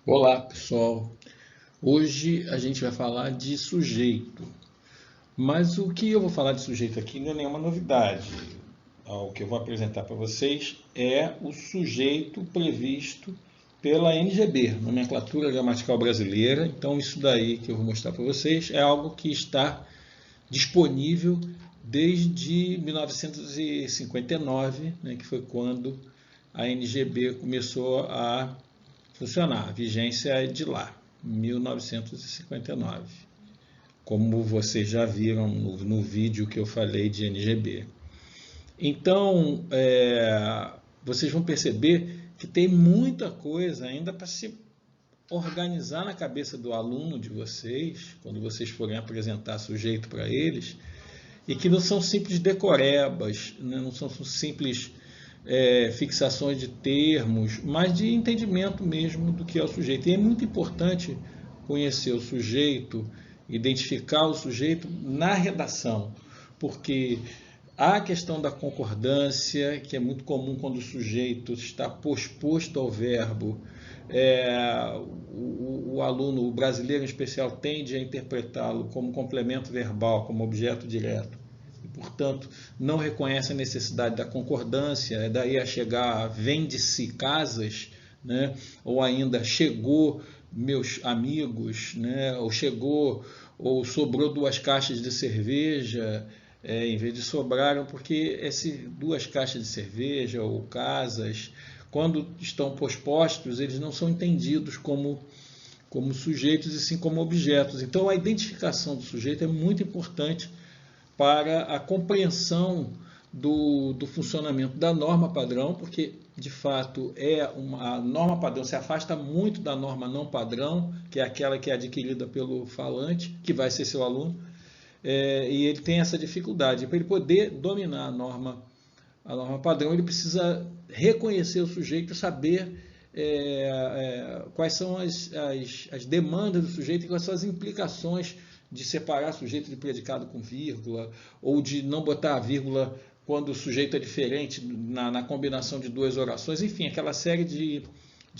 Olá, pessoal. Hoje a gente vai falar de sujeito, mas o que eu vou falar de sujeito aqui não é nenhuma novidade. O que eu vou apresentar para vocês é o sujeito previsto pela NGB, Nomenclatura Gramatical Brasileira. Então, isso daí que eu vou mostrar para vocês é algo que está disponível desde 1959, né, que foi quando a NGB começou a funcionar. A vigência é de lá, 1959, como vocês já viram no vídeo que eu falei de NGB. Então, vocês vão perceber que tem muita coisa ainda para se organizar na cabeça do aluno de vocês, quando vocês forem apresentar sujeito para eles, e que não são simples decorebas, né? Não são simples fixações de termos, mas de entendimento mesmo do que é o sujeito. E é muito importante conhecer o sujeito, identificar o sujeito na redação, porque há a questão da concordância, que é muito comum quando o sujeito está posposto ao verbo. O aluno, o brasileiro em especial, tende a interpretá-lo como complemento verbal, como objeto direto. E, portanto, não reconhece a necessidade da concordância, daí a chegar a vende-se casas, né? Ou ainda chegou meus amigos, né? Ou sobrou 2 caixas de cerveja, em vez de sobraram, porque essas 2 caixas de cerveja ou casas, quando estão pospostos, eles não são entendidos como sujeitos e sim como objetos. Então, a identificação do sujeito é muito importante para a compreensão do funcionamento da norma padrão, porque de fato a norma padrão se afasta muito da norma não padrão, que é aquela que é adquirida pelo falante, que vai ser seu aluno, e ele tem essa dificuldade. Para ele poder dominar a norma padrão, ele precisa reconhecer o sujeito, saber quais são as demandas do sujeito e quais são as implicações de separar sujeito de predicado com vírgula, ou de não botar a vírgula quando o sujeito é diferente na combinação de 2 orações, enfim, aquela série de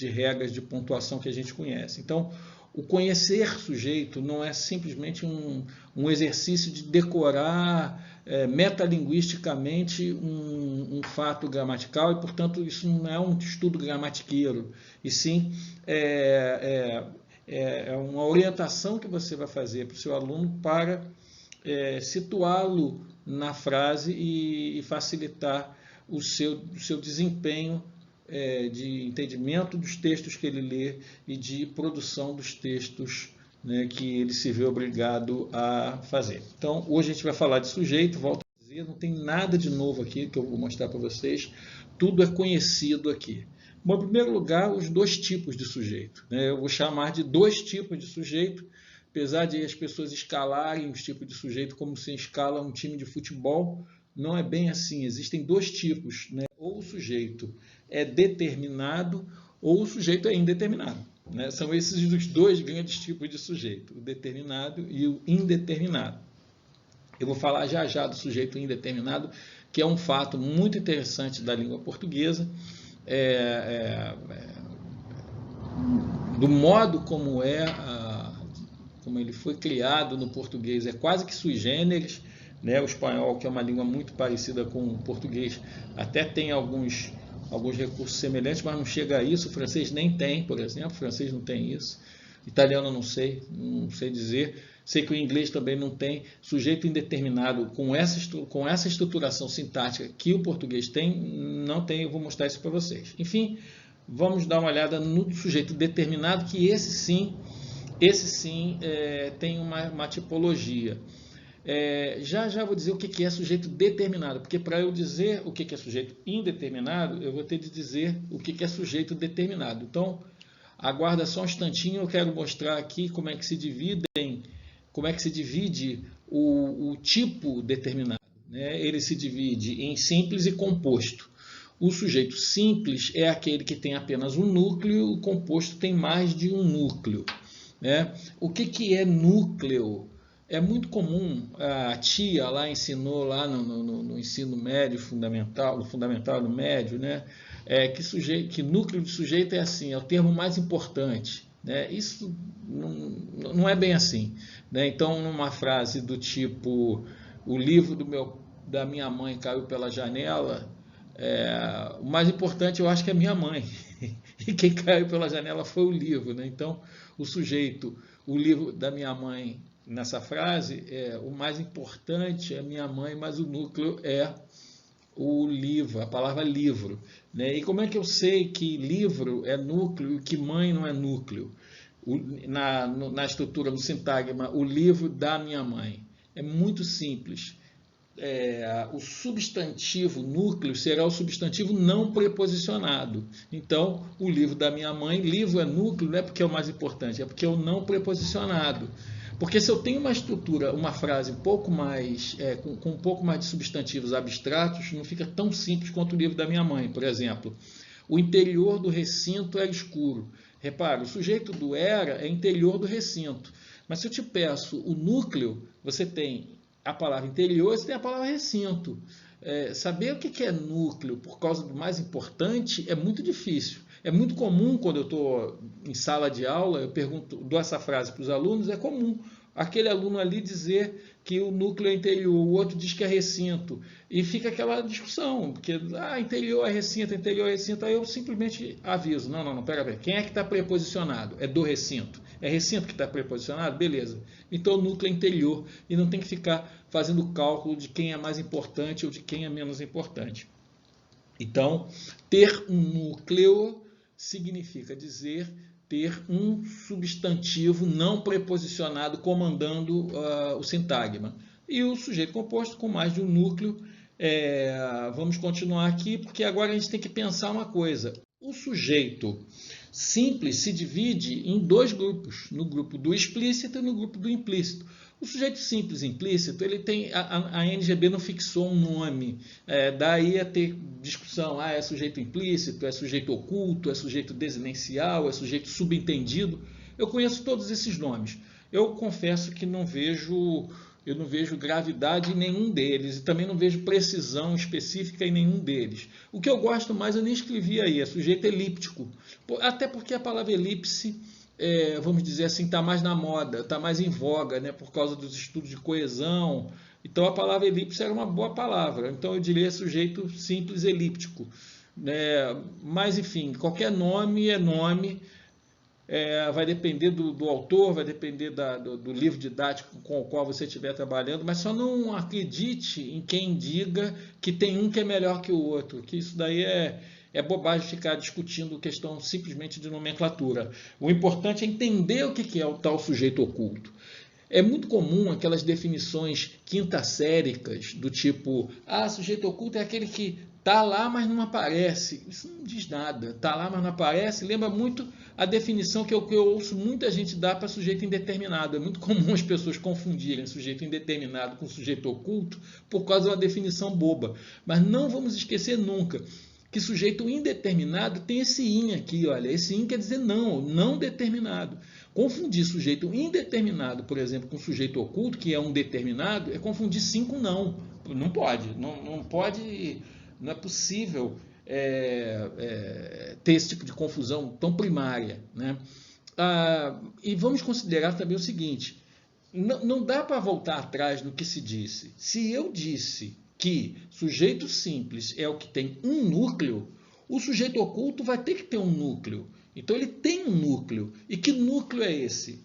regras de pontuação que a gente conhece. Então, o conhecer sujeito não é simplesmente um exercício de decorar metalinguisticamente um fato gramatical e, portanto, isso não é um estudo gramatiqueiro, e sim uma orientação que você vai fazer para o seu aluno para situá-lo na frase e facilitar o seu desempenho de entendimento dos textos que ele lê e de produção dos textos, né, que ele se vê obrigado a fazer. Então, hoje a gente vai falar de sujeito, volto a dizer, não tem nada de novo aqui que eu vou mostrar para vocês, tudo é conhecido aqui. Bom, em primeiro lugar, os 2 tipos de sujeito, né? Eu vou chamar de 2 tipos de sujeito, apesar de as pessoas escalarem os tipos de sujeito como se escala um time de futebol, não é bem assim. Existem 2 tipos, né? Ou o sujeito é determinado ou o sujeito é indeterminado, né? São esses os 2 grandes tipos de sujeito, o determinado e o indeterminado. Eu vou falar já do sujeito indeterminado, que é um fato muito interessante da língua portuguesa, do modo como como ele foi criado no português, é quase que sui generis, né? O espanhol, que é uma língua muito parecida com o português, até tem alguns recursos semelhantes, mas não chega a isso. O francês nem tem, por exemplo, o francês não tem isso. Italiano não sei dizer. Sei que o inglês também não tem. Sujeito indeterminado com essa estruturação sintática que o português tem, não tem. Eu vou mostrar isso para vocês. Enfim, vamos dar uma olhada no sujeito determinado, que esse sim tem uma tipologia. Já vou dizer o que é sujeito determinado, porque para eu dizer o que é sujeito indeterminado, eu vou ter de dizer o que é sujeito determinado. Então, aguarda só um instantinho, eu quero mostrar aqui como é que se divide o tipo determinado, né? Ele se divide em simples e composto. O sujeito simples é aquele que tem apenas um núcleo, o composto tem mais de um núcleo, né? O que é núcleo? É muito comum, a tia lá ensinou lá no ensino médio fundamental, no fundamental no médio, né? Que núcleo de sujeito é assim, é o termo mais importante. né? Isso não é bem assim, né? Então, numa frase do tipo, o livro da minha mãe caiu pela janela, o mais importante eu acho que é minha mãe. E quem caiu pela janela foi o livro, né? Então, o sujeito, o livro da minha mãe, nessa frase, o mais importante é minha mãe, mas o núcleo é o livro, a palavra livro, né? E como é que eu sei que livro é núcleo e que mãe não é núcleo? Na estrutura do sintagma, o livro da minha mãe. É muito simples. O substantivo núcleo será o substantivo não preposicionado. Então, o livro da minha mãe, livro é núcleo, não é porque é o mais importante, é porque é o não preposicionado. Porque se eu tenho uma estrutura, uma frase um pouco mais, com um pouco mais de substantivos abstratos, não fica tão simples quanto o livro da minha mãe. Por exemplo, o interior do recinto era escuro. Repara, o sujeito do era é interior do recinto. Mas se eu te peço o núcleo, você tem a palavra interior, você tem a palavra recinto. Saber o que é núcleo por causa do mais importante é muito difícil. É muito comum quando eu estou em sala de aula, eu dou essa frase para os alunos, é comum aquele aluno ali dizer que o núcleo é interior, o outro diz que é recinto. E fica aquela discussão, porque interior é recinto, aí eu simplesmente aviso, não, pera, quem é que está preposicionado? É do recinto. É recinto que está preposicionado? Beleza. Então o núcleo é interior e não tem que ficar fazendo cálculo de quem é mais importante ou de quem é menos importante. Então, ter um núcleo significa dizer ter um substantivo não preposicionado comandando o sintagma. E o sujeito composto com mais de um núcleo. Vamos continuar aqui, porque agora a gente tem que pensar uma coisa. O sujeito simples se divide em dois grupos, no grupo do explícito e no grupo do implícito. O sujeito simples implícito, ele tem a NGB não fixou um nome, daí a ter discussão, é sujeito implícito, é sujeito oculto, é sujeito desinencial, é sujeito subentendido. Eu conheço todos esses nomes. Eu confesso que eu não vejo gravidade em nenhum deles e também não vejo precisão específica em nenhum deles. O que eu gosto mais, eu nem escrevi aí, é sujeito elíptico. Até porque a palavra elipse, vamos dizer assim, está mais na moda, está mais em voga, né, por causa dos estudos de coesão. Então a palavra elipse era uma boa palavra. Então eu diria sujeito simples elíptico. Mas enfim, qualquer nome é nome. Vai depender do autor, vai depender do livro didático com o qual você estiver trabalhando, mas só não acredite em quem diga que tem um que é melhor que o outro, que isso daí é bobagem ficar discutindo questão simplesmente de nomenclatura. O importante é entender o que é o tal sujeito oculto. É muito comum aquelas definições quintasséricas do tipo, sujeito oculto é aquele que está lá, mas não aparece. Isso não diz nada. Está lá, mas não aparece. Lembra muito a definição que eu ouço muita gente dar para sujeito indeterminado. É muito comum as pessoas confundirem sujeito indeterminado com sujeito oculto por causa de uma definição boba. Mas não vamos esquecer nunca que sujeito indeterminado tem esse in aqui, olha. Esse in quer dizer não determinado. Confundir sujeito indeterminado, por exemplo, com sujeito oculto, que é um determinado, é confundir sim com não. Não pode. Não pode. Não é possível ter esse tipo de confusão tão primária, né? E vamos considerar também o seguinte: não dá para voltar atrás no que se disse. Se eu disse que sujeito simples é o que tem um núcleo, o sujeito oculto vai ter que ter um núcleo. Então ele tem um núcleo. E que núcleo é esse?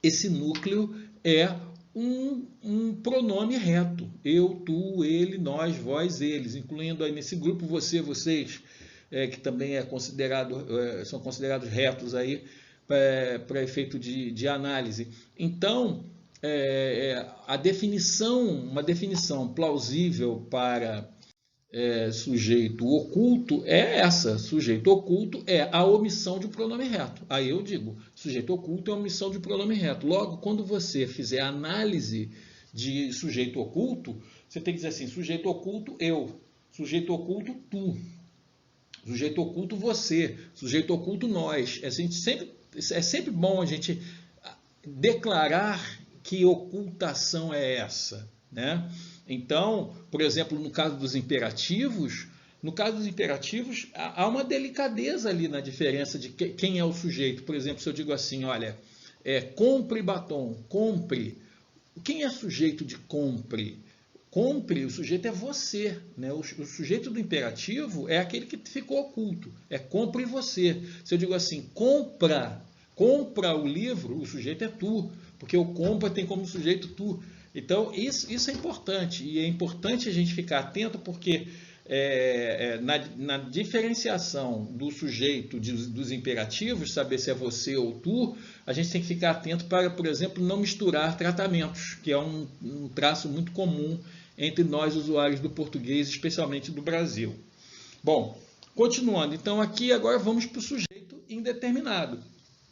Esse núcleo é um pronome reto. Eu, tu, ele, nós, vós, eles, incluindo aí nesse grupo você, vocês, que também são considerados retos aí para efeito de análise. Então, uma definição plausível para sujeito oculto é essa. Sujeito oculto é a omissão de um pronome reto. Aí eu digo, sujeito oculto é a omissão de um pronome reto. Logo, quando você fizer análise de sujeito oculto, você tem que dizer assim, sujeito oculto eu, sujeito oculto tu, sujeito oculto você, sujeito oculto nós. É sempre bom a gente declarar que ocultação é essa, né? Então, por exemplo, no caso dos imperativos, No caso dos imperativos, há uma delicadeza ali na diferença de quem é o sujeito. Por exemplo, se eu digo assim, olha, compre batom, compre. Quem é sujeito de compre? Compre, o sujeito é você. Né? O sujeito do imperativo é aquele que ficou oculto. É compre você. Se eu digo assim, compra o livro, o sujeito é tu. Porque o compra tem como sujeito tu. Então, isso é importante. E é importante a gente ficar atento porque na diferenciação do sujeito dos imperativos, saber se é você ou tu, a gente tem que ficar atento para, por exemplo, não misturar tratamentos, que é um traço muito comum entre nós, usuários do português, especialmente do Brasil. Bom, continuando. Então, aqui agora vamos para o sujeito indeterminado.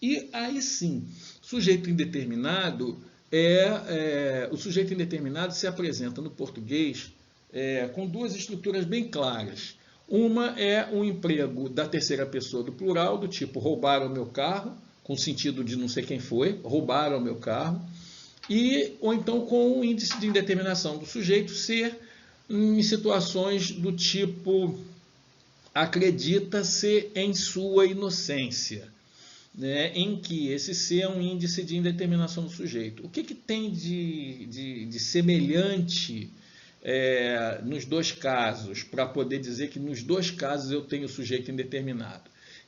E aí sim, sujeito indeterminado o sujeito indeterminado se apresenta no português com duas estruturas bem claras. Uma é um emprego da terceira pessoa do plural, do tipo roubaram o meu carro, com sentido de não sei quem foi, roubaram o meu carro, ou então com o índice de indeterminação do sujeito ser em situações do tipo acredita-se em sua inocência, né, em que esse C é um índice de indeterminação do sujeito. O que tem de semelhante nos dois casos, para poder dizer que nos dois casos eu tenho sujeito indeterminado?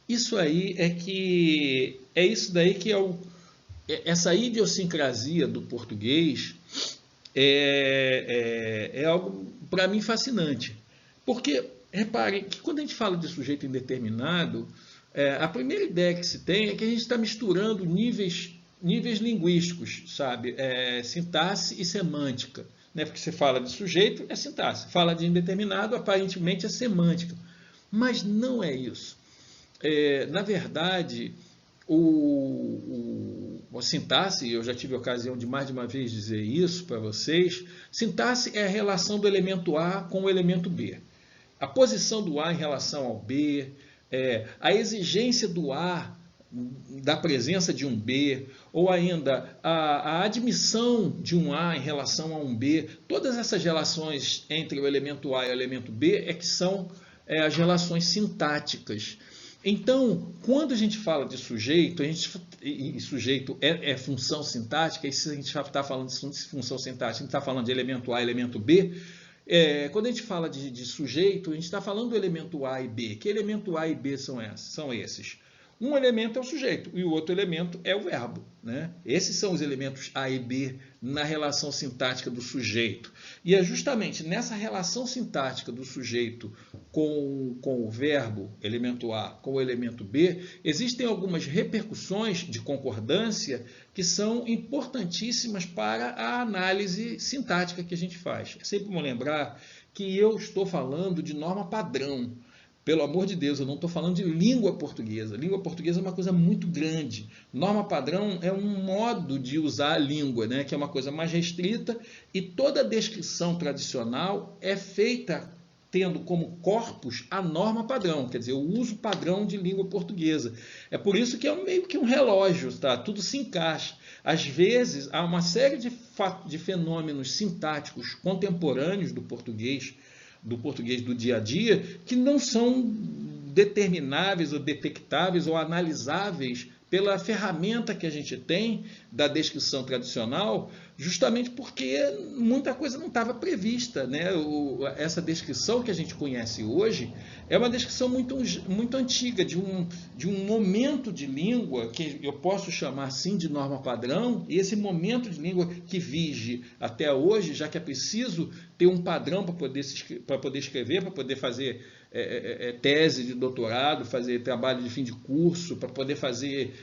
Isso aí isso daí que essa idiosincrasia do português é algo, para mim, fascinante. Porque, reparem, que quando a gente fala de sujeito indeterminado, a primeira ideia que se tem é que a gente está misturando níveis linguísticos, sabe? Sintaxe e semântica. Né? Porque você fala de sujeito, é sintaxe. Fala de indeterminado, aparentemente é semântica. Mas não é isso. Na verdade, a sintaxe, eu já tive a ocasião de mais de uma vez dizer isso para vocês, sintaxe é a relação do elemento A com o elemento B. A posição do A em relação ao B, a exigência do A da presença de um B, ou ainda a admissão de um A em relação a um B, todas essas relações entre o elemento A e o elemento B que são as relações sintáticas. Então, quando a gente fala de sujeito, e sujeito é função sintática, e se a gente está falando de função sintática, a gente está falando de elemento A e elemento B, quando a gente fala de sujeito, a gente está falando do elemento A e B. Que elemento A e B são esses? Um elemento é o sujeito e o outro elemento é o verbo. Né? Esses são os elementos A e B na relação sintática do sujeito. E é justamente nessa relação sintática do sujeito com o verbo, elemento A, com o elemento B, existem algumas repercussões de concordância que são importantíssimas para a análise sintática que a gente faz. É sempre bom lembrar que eu estou falando de norma padrão. Pelo amor de Deus, eu não estou falando de língua portuguesa. Língua portuguesa é uma coisa muito grande. Norma padrão é um modo de usar a língua, né, que é uma coisa mais restrita, e toda descrição tradicional é feita tendo como corpus a norma padrão, quer dizer, o uso padrão de língua portuguesa. É por isso que é meio que um relógio, tá? Tudo se encaixa. Às vezes, há uma série de fenômenos sintáticos contemporâneos do português do dia a dia, que não são determináveis ou detectáveis ou analisáveis pela ferramenta que a gente tem da descrição tradicional, justamente porque muita coisa não estava prevista. Né? Essa descrição que a gente conhece hoje é uma descrição muito, muito antiga, de um momento de língua, que eu posso chamar assim de norma padrão, e esse momento de língua que vige até hoje, já que é preciso ter um padrão para poder escrever, para poder fazer tese de doutorado, fazer trabalho de fim de curso, para poder fazer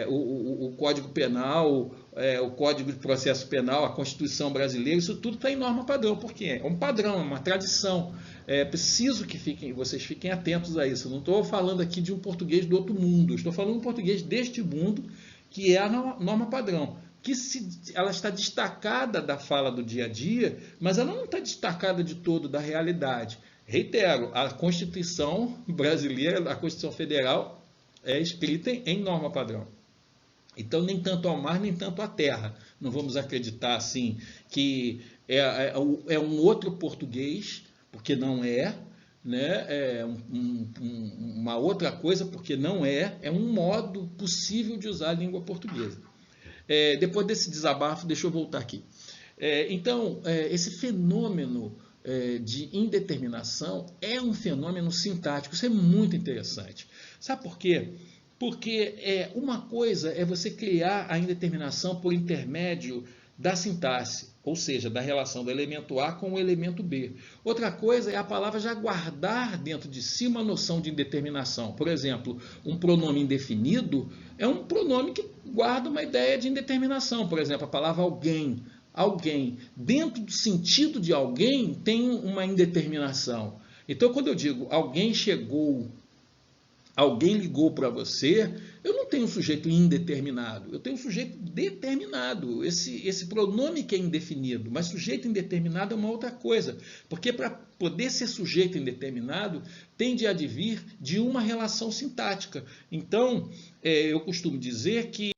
o Código Penal, o Código de Processo Penal, a Constituição Brasileira, isso tudo está em norma padrão. Por quê? É um padrão, é uma tradição. É preciso que vocês fiquem atentos a isso. Eu não estou falando aqui de um português do outro mundo, estou falando de um português deste mundo, que é a norma padrão. Ela está destacada da fala do dia a dia, mas ela não está destacada de todo da realidade. Reitero, a Constituição brasileira, a Constituição Federal, é escrita em norma padrão. Então, nem tanto ao mar, nem tanto à terra. Não vamos acreditar assim que é um outro português, porque não é. né? Uma outra coisa, porque não é um modo possível de usar a língua portuguesa. Depois desse desabafo, deixa eu voltar aqui. Então, esse fenômeno de indeterminação é um fenômeno sintático, isso é muito interessante. Sabe por quê? Porque uma coisa é você criar a indeterminação por intermédio da sintaxe, ou seja, da relação do elemento A com o elemento B. Outra coisa é a palavra já guardar dentro de si uma noção de indeterminação. Por exemplo, um pronome indefinido é um pronome que guarda uma ideia de indeterminação. Por exemplo, a palavra alguém. Alguém. Dentro do sentido de alguém tem uma indeterminação. Então, quando eu digo alguém chegou, alguém ligou para você, eu não tenho um sujeito indeterminado, eu tenho um sujeito determinado, esse pronome que é indefinido, mas sujeito indeterminado é uma outra coisa, porque para poder ser sujeito indeterminado, tem de advir de uma relação sintática. Então, eu costumo dizer que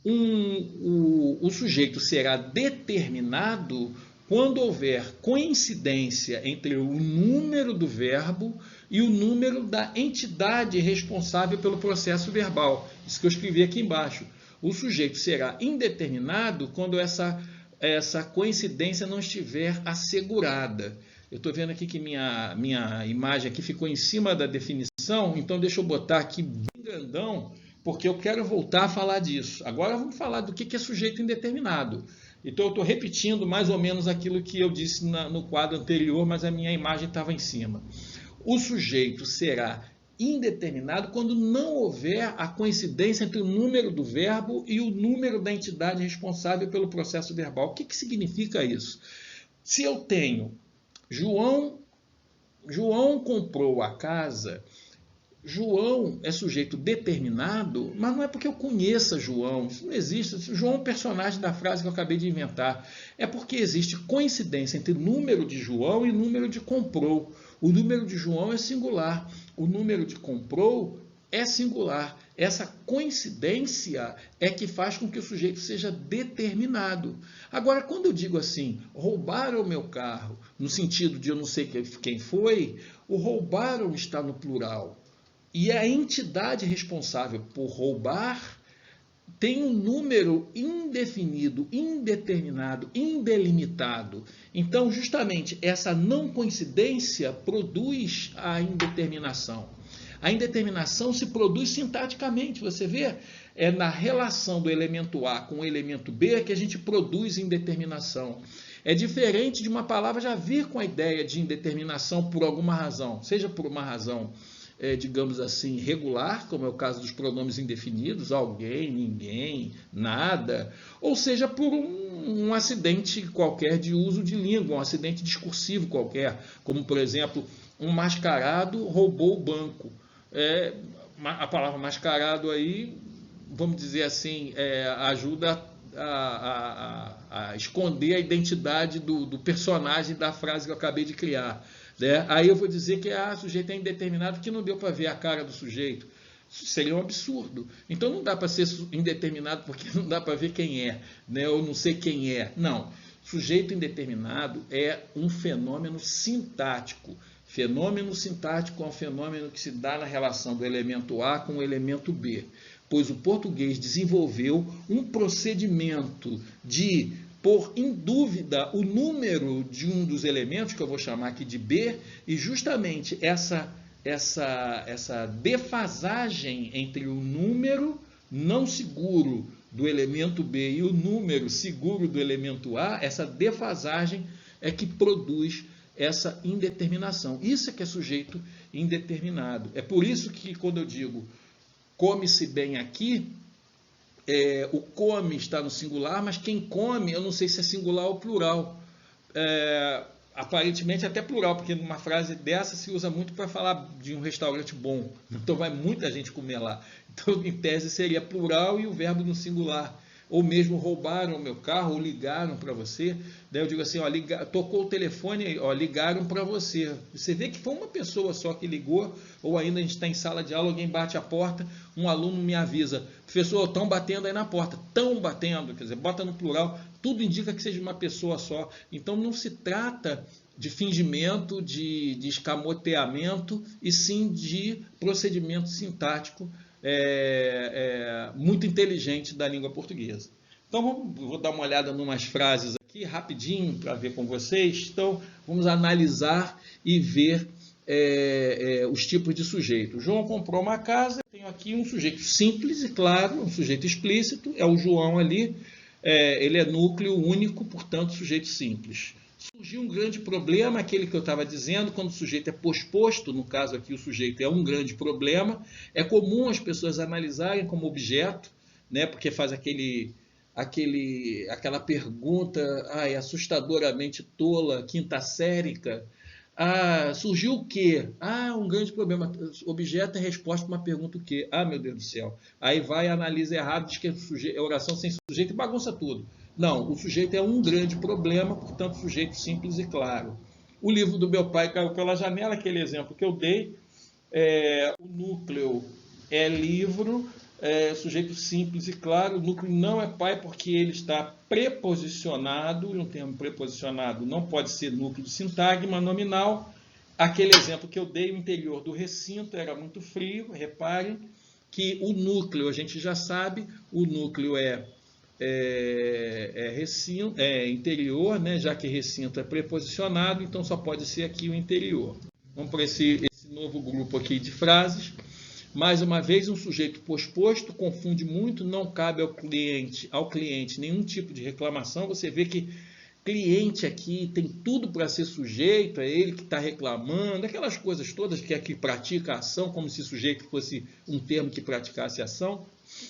o sujeito será determinado quando houver coincidência entre o número do verbo e o número da entidade responsável pelo processo verbal. Isso que eu escrevi aqui embaixo. O sujeito será indeterminado quando essa coincidência não estiver assegurada. Eu estou vendo aqui que minha imagem aqui ficou em cima da definição, então deixa eu botar aqui bem grandão, porque eu quero voltar a falar disso. Agora vamos falar do que é sujeito indeterminado. Então eu estou repetindo mais ou menos aquilo que eu disse no quadro anterior, mas a minha imagem estava em cima. O sujeito será indeterminado quando não houver a coincidência entre o número do verbo e o número da entidade responsável pelo processo verbal. O que significa isso? Se eu tenho João comprou a casa, João é sujeito determinado, mas não é porque eu conheça João, isso não existe. João é um personagem da frase que eu acabei de inventar. É porque existe coincidência entre número de João e número de comprou. O número de João é singular, o número de comprou é singular. Essa coincidência é que faz com que o sujeito seja determinado. Agora, quando eu digo assim, roubaram o meu carro, no sentido de eu não sei quem foi, o roubaram está no plural. E a entidade responsável por roubar tem um número indefinido, indeterminado, indelimitado. Então, justamente, essa não coincidência produz a indeterminação. A indeterminação se produz sintaticamente, você vê? É na relação do elemento A com o elemento B que a gente produz indeterminação. É diferente de uma palavra já vir com a ideia de indeterminação por alguma razão, seja por uma razão digamos assim, regular, como é o caso dos pronomes indefinidos, alguém, ninguém, nada, ou seja, por um acidente qualquer de uso de língua, um acidente discursivo qualquer, como, por exemplo, um mascarado roubou o banco. A palavra mascarado aí, vamos dizer assim, ajuda a esconder a identidade do personagem da frase que eu acabei de criar. Né? Aí eu vou dizer que o sujeito é indeterminado porque não deu para ver a cara do sujeito. Isso seria um absurdo. Então não dá para ser indeterminado porque não dá para ver quem é, né? Ou não sei quem é. Não. Sujeito indeterminado é um fenômeno sintático. Fenômeno sintático é um fenômeno que se dá na relação do elemento A com o elemento B, pois o português desenvolveu um procedimento de pôr em dúvida o número de um dos elementos, que eu vou chamar aqui de B, e justamente essa defasagem entre o número não seguro do elemento B e o número seguro do elemento A, essa defasagem é que produz essa indeterminação. Isso é que é sujeito indeterminado. É por isso que quando eu digo come-se bem aqui, o come está no singular, mas quem come, eu não sei se é singular ou plural. Aparentemente até plural, porque numa frase dessa se usa muito para falar de um restaurante bom. Então vai muita gente comer lá. Então, em tese, seria plural e o verbo no singular. Ou mesmo roubaram o meu carro, ou ligaram para você. Daí eu digo assim, tocou o telefone, ligaram para você. Você vê que foi uma pessoa só que ligou, ou ainda a gente está em sala de aula, alguém bate a porta, um aluno me avisa, professor, estão batendo aí na porta. Estão batendo, quer dizer, bota no plural, tudo indica que seja uma pessoa só. Então não se trata de fingimento, de escamoteamento, e sim de procedimento sintático muito inteligente da língua portuguesa. Então, vou dar uma olhada em umas frases aqui, rapidinho, para ver com vocês. Então, vamos analisar e ver os tipos de sujeito. O João comprou uma casa, tenho aqui um sujeito simples e claro, um sujeito explícito, é o João ali, ele é núcleo único, portanto, sujeito simples. Surgiu um grande problema, aquele que eu estava dizendo, quando o sujeito é posposto, no caso aqui o sujeito é um grande problema, é comum as pessoas analisarem como objeto, né, porque faz aquela pergunta assustadoramente tola, quinta-sérica. Surgiu o quê? Um grande problema. Objeto é resposta para uma pergunta o quê? Meu Deus do céu. Aí vai, analisa errado, diz que é oração sem sujeito e bagunça tudo. Não, o sujeito é um grande problema, portanto, sujeito simples e claro. O livro do meu pai caiu pela janela, aquele exemplo que eu dei. O núcleo é livro, sujeito simples e claro. O núcleo não é pai porque ele está preposicionado, e um termo preposicionado não pode ser núcleo de sintagma nominal. Aquele exemplo que eu dei, o interior do recinto era muito frio. Reparem que o núcleo, a gente já sabe, o núcleo recinto, interior, né? Já que recinto é preposicionado, então só pode ser aqui o interior. Vamos para esse novo grupo aqui de frases. Mais uma vez, um sujeito posposto confunde muito, não cabe ao cliente nenhum tipo de reclamação. Você vê que cliente aqui tem tudo para ser sujeito, é ele que está reclamando, aquelas coisas todas que é que pratica a ação, como se sujeito fosse um termo que praticasse a ação.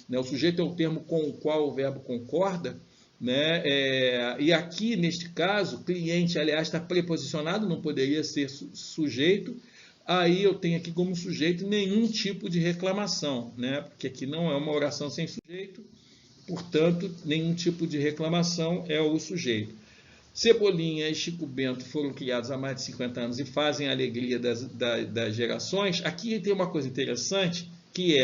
O sujeito é o termo com o qual o verbo concorda, né? E aqui, neste caso, cliente, aliás, está preposicionado, não poderia ser sujeito. Aí eu tenho aqui como sujeito nenhum tipo de reclamação, né? Porque aqui não é uma oração sem sujeito, portanto, nenhum tipo de reclamação é o sujeito. Cebolinha e Chico Bento foram criados há mais de 50 anos e fazem a alegria das gerações. Aqui tem uma coisa interessante, que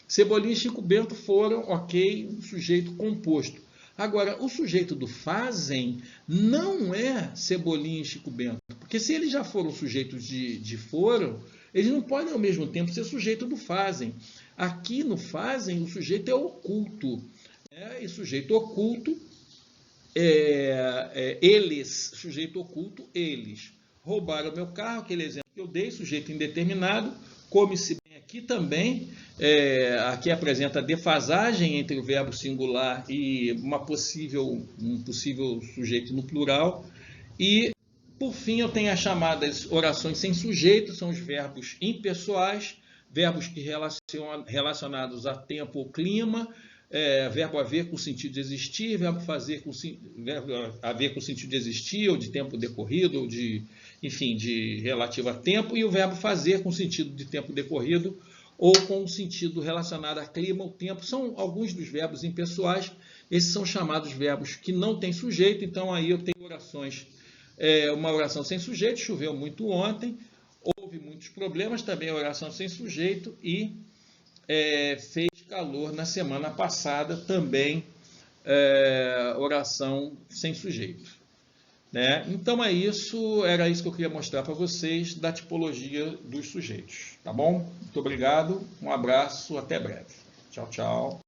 Cebolinha e Chico Bento foram, um sujeito composto. Agora, o sujeito do fazem não é Cebolinha e Chico Bento, porque se eles já foram sujeitos de foram, eles não podem ao mesmo tempo ser sujeito do fazem. Aqui no fazem, o sujeito é oculto. E sujeito oculto, eles, sujeito oculto, eles. Roubaram meu carro, aquele exemplo que eu dei, sujeito indeterminado. Come-se bem aqui também, aqui apresenta a defasagem entre o verbo singular e um possível sujeito no plural. E, por fim, eu tenho as chamadas orações sem sujeito, são os verbos impessoais, verbos que relacionados a tempo ou clima, verbo haver com sentido de existir, verbo haver com sentido de existir, ou de tempo decorrido, ou de relativo a tempo, e o verbo fazer com sentido de tempo decorrido, ou com sentido relacionado a clima ou tempo. São alguns dos verbos impessoais. Esses são chamados verbos que não têm sujeito. Então, aí eu tenho orações. Uma oração sem sujeito, choveu muito ontem, houve muitos problemas, também oração sem sujeito, e fez calor na semana passada, também oração sem sujeito. Então era isso que eu queria mostrar para vocês da tipologia dos sujeitos. Tá bom? Muito obrigado, um abraço, até breve. Tchau, tchau.